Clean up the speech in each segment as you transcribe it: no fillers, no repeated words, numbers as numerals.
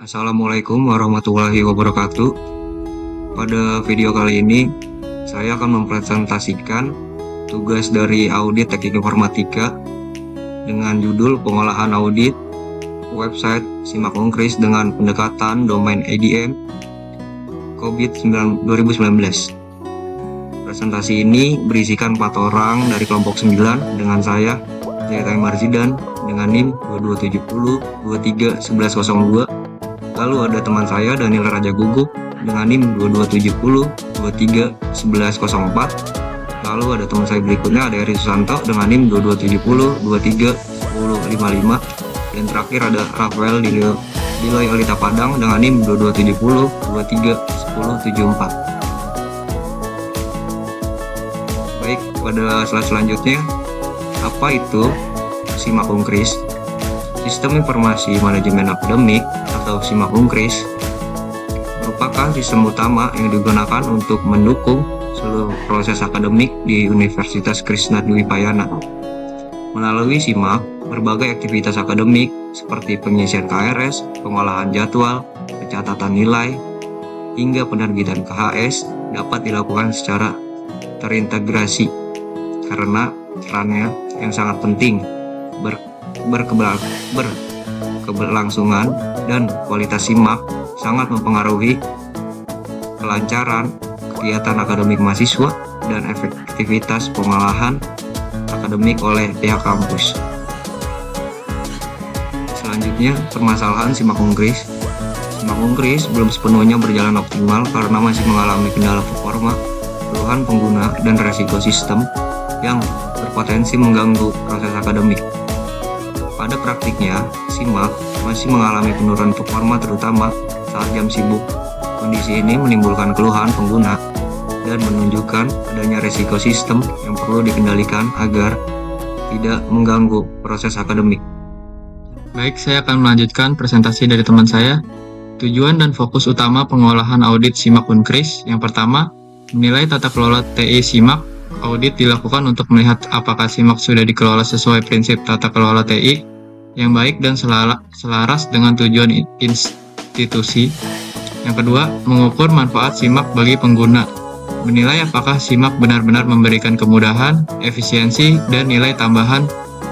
Assalamualaikum warahmatullahi wabarakatuh. Pada video kali ini, saya akan mempresentasikan tugas dari audit teknik informatika dengan judul pengolahan audit website SIMAK Unkris dengan pendekatan domain EDM COVID-19 2019. Presentasi ini berisikan 4 orang dari kelompok 9 dengan saya, Zaita Marzidan, dengan NIM 2270 23 1102. Lalu ada teman saya Daniel Raja Gugup dengan NIM 2270 23 1104. Lalu ada teman saya berikutnya ada Eri Susanto dengan NIM 2270 23 1055. Dan terakhir ada Rafael Diloy Alita Padang dengan NIM 2270 23 1074. Baik, pada slide selanjutnya, apa itu SIMAK Unkris? Sistem Informasi Manajemen Akademik atau SIMAK Unkris merupakan sistem utama yang digunakan untuk mendukung seluruh proses akademik di Universitas Krishna Dwi Payana. Melalui SIMAK, berbagai aktivitas akademik seperti pengisian KRS, pengolahan jadwal, pencatatan nilai, hingga penerbitan KHS dapat dilakukan secara terintegrasi karena perannya yang sangat penting berkeberlangsungan dan kualitas SIMAK sangat mempengaruhi kelancaran kegiatan akademik mahasiswa dan efektivitas pengolahan akademik oleh pihak kampus. Selanjutnya, permasalahan SIMAK Unkris. SIMAK Unkris belum sepenuhnya berjalan optimal karena masih mengalami kendala performa, keluhan pengguna, dan resiko sistem yang berpotensi mengganggu proses akademik. Pada praktiknya, SIMAK masih mengalami penurunan performa terutama saat jam sibuk. Kondisi ini menimbulkan keluhan pengguna dan menunjukkan adanya resiko sistem yang perlu dikendalikan agar tidak mengganggu proses akademik. Baik, saya akan melanjutkan presentasi dari teman saya. Tujuan dan fokus utama pengolahan audit SIMAK Unkris. Yang pertama, menilai tata kelola TI SIMAK. Audit dilakukan untuk melihat apakah SIMAK sudah dikelola sesuai prinsip tata kelola TI yang baik dan selaras dengan tujuan institusi. Yang kedua, mengukur manfaat SIMAK bagi pengguna. Menilai apakah SIMAK benar-benar memberikan kemudahan, efisiensi, dan nilai tambahan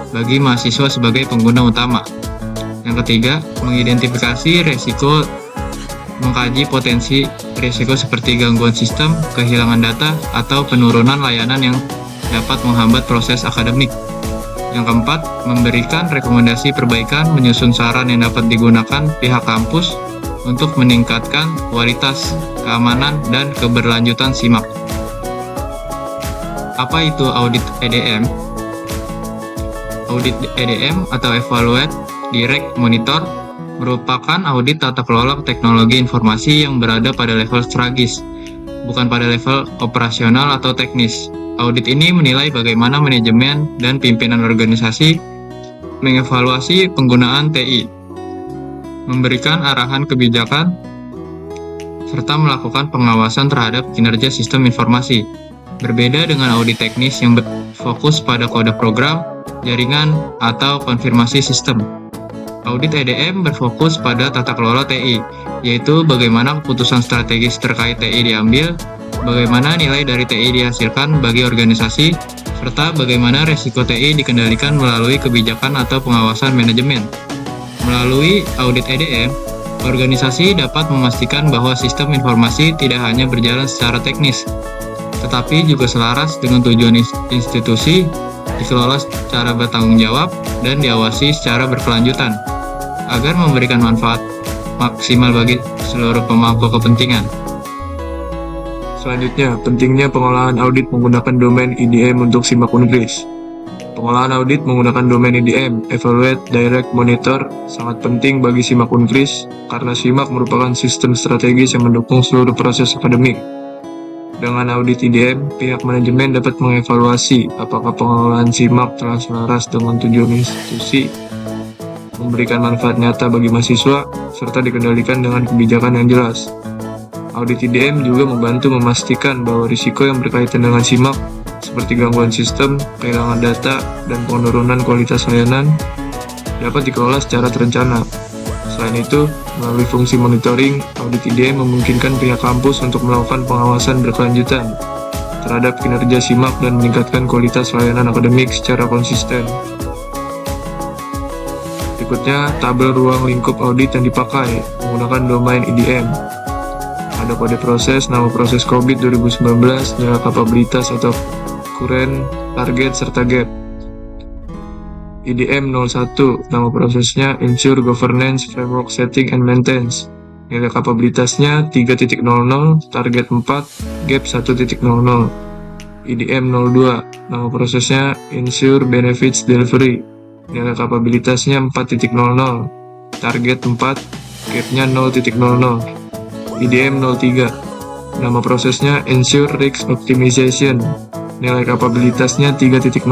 bagi mahasiswa sebagai pengguna utama. Yang ketiga, mengidentifikasi resiko, mengkaji potensi risiko seperti gangguan sistem, kehilangan data, atau penurunan layanan yang dapat menghambat proses akademik. Yang keempat, memberikan rekomendasi perbaikan, menyusun saran yang dapat digunakan pihak kampus untuk meningkatkan kualitas, keamanan, dan keberlanjutan SIMAK. Apa itu audit EDM? Audit EDM atau Evaluate Direct Monitor merupakan audit tata kelola teknologi informasi yang berada pada level strategis, bukan pada level operasional atau teknis. Audit ini menilai bagaimana manajemen dan pimpinan organisasi mengevaluasi penggunaan TI, memberikan arahan kebijakan, serta melakukan pengawasan terhadap kinerja sistem informasi. Berbeda dengan audit teknis yang berfokus pada kode program, jaringan, atau konfirmasi sistem. Audit EDM berfokus pada tata kelola TI, yaitu bagaimana keputusan strategis terkait TI diambil, bagaimana nilai dari TI dihasilkan bagi organisasi, serta bagaimana resiko TI dikendalikan melalui kebijakan atau pengawasan manajemen. Melalui audit EDM, organisasi dapat memastikan bahwa sistem informasi tidak hanya berjalan secara teknis, tetapi juga selaras dengan tujuan institusi, dikelola secara bertanggung jawab, dan diawasi secara berkelanjutan, agar memberikan manfaat maksimal bagi seluruh pemangku kepentingan. Selanjutnya, pentingnya pengolahan audit menggunakan domain EDM untuk SIMAK Unkris. Pengolahan audit menggunakan domain EDM, Evaluate Direct Monitor, sangat penting bagi SIMAK Unkris karena SIMAK merupakan sistem strategis yang mendukung seluruh proses akademik. Dengan audit EDM, pihak manajemen dapat mengevaluasi apakah pengelolaan SIMAK telah selaras dengan tujuan institusi, memberikan manfaat nyata bagi mahasiswa, serta dikendalikan dengan kebijakan yang jelas. Audit EDM juga membantu memastikan bahwa risiko yang berkaitan dengan SIMAK, seperti gangguan sistem, kehilangan data, dan penurunan kualitas layanan, dapat dikelola secara terencana. Selain itu, melalui fungsi monitoring, audit IDM memungkinkan pihak kampus untuk melakukan pengawasan berkelanjutan terhadap kinerja SIMAK dan meningkatkan kualitas layanan akademik secara konsisten. Berikutnya, tabel ruang lingkup audit yang dipakai menggunakan domain IDM. Ada kode proses, nama proses COVID 2019, nilai kapabilitas atau current, target, serta gap. IDM 01, nama prosesnya Ensure Governance Framework Setting and Maintenance. Nilai kapabilitasnya 3.00, target 4, gap 1.00. IDM 02, nama prosesnya Ensure Benefits Delivery. Nilai kapabilitasnya 4.00, target 4, gapnya 0.00. IDM 03, nama prosesnya Ensure Risk Optimization. Nilai kapabilitasnya 3.00,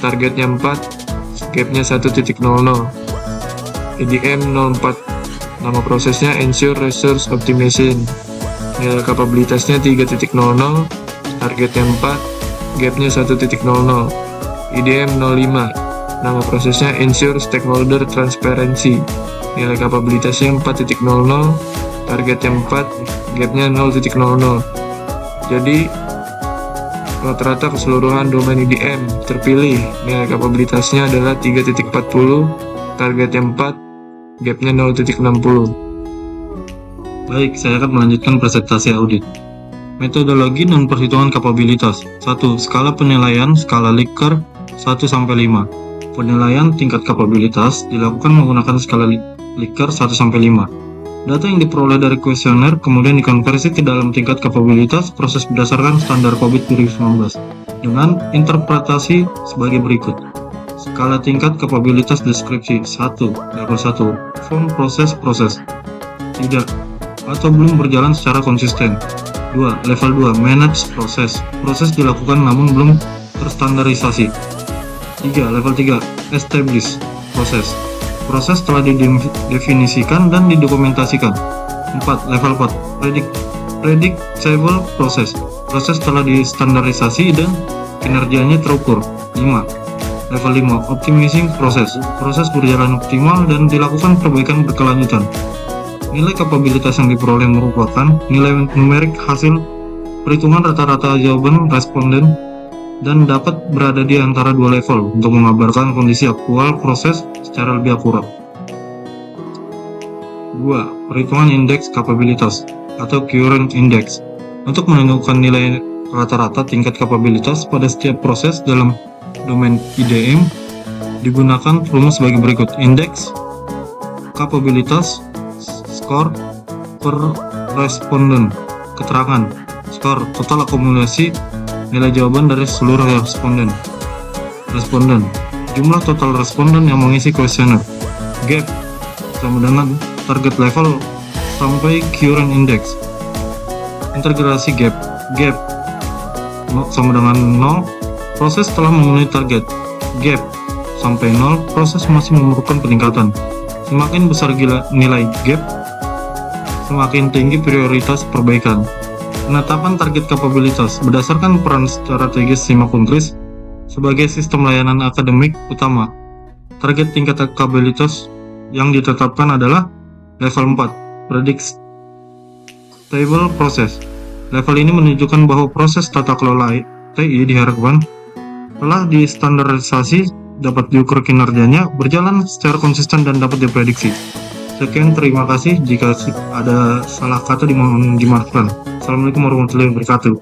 targetnya 4, gapnya 1.00. IDM 04, nama prosesnya Ensure Resource Optimization. Nilai kapabilitasnya 3.00, targetnya 4, gapnya 1.00. IDM 05, nama prosesnya Ensure Stakeholder Transparency. Nilai kapabilitasnya 4.00, targetnya 4, gapnya 0.00. Jadi rata-rata keseluruhan domain IDM terpilih, nilai kapabilitasnya adalah 3.40, targetnya 4, gapnya 0.60. Baik, saya akan melanjutkan presentasi audit. Metodologi dan perhitungan kapabilitas. 1. Skala penilaian skala Likert 1-5. Penilaian tingkat kapabilitas dilakukan menggunakan skala Likert 1-5. Data yang diperoleh dari kuesioner kemudian dikonversi ke dalam tingkat kapabilitas proses berdasarkan standar COVID 2019 dengan interpretasi sebagai berikut. Skala tingkat kapabilitas deskripsi 1. Level 1. Form proses tidak atau belum berjalan secara konsisten. 2. Level 2. Manage proses dilakukan namun belum terstandarisasi. 3. Level 3. Establish proses telah didefinisikan dan didokumentasikan. 4. Level 4. Predictable proses telah distandarisasi dan kinerjanya terukur. 5. Level 5. Optimizing proses berjalan optimal dan dilakukan perbaikan berkelanjutan. Nilai kapabilitas yang diperoleh merupakan nilai numerik hasil perhitungan rata-rata jawaban responden dan dapat berada di antara dua level untuk mengabarkan kondisi aktual proses secara lebih akurat. 2. Perhitungan indeks kapabilitas atau current index untuk menentukan nilai rata-rata tingkat kapabilitas pada setiap proses dalam domain IDM digunakan rumus sebagai berikut. Indeks kapabilitas skor per responden. Keterangan skor total akumulasi nilai jawaban dari seluruh responden. Jumlah total responden yang mengisi kuesioner. Gap sama dengan target level sampai current index. Integrasi gap sama dengan 0, proses telah memenuhi target. Gap sampai 0, proses masih memerlukan peningkatan. Semakin besar nilai gap, semakin tinggi prioritas perbaikan. Penetapan target kapabilitas berdasarkan peran strategis SIMAK Unkris sebagai sistem layanan akademik utama. Target tingkat kapabilitas yang ditetapkan adalah level 4, predictable proses. Level ini menunjukkan bahwa proses tata kelola TI diharapkan telah distandarisasi, dapat diukur kinerjanya, berjalan secara konsisten dan dapat diprediksi. Sekian, terima kasih. Jika ada salah kata dimohon dimaafkan. Assalamualaikum warahmatullahi wabarakatuh.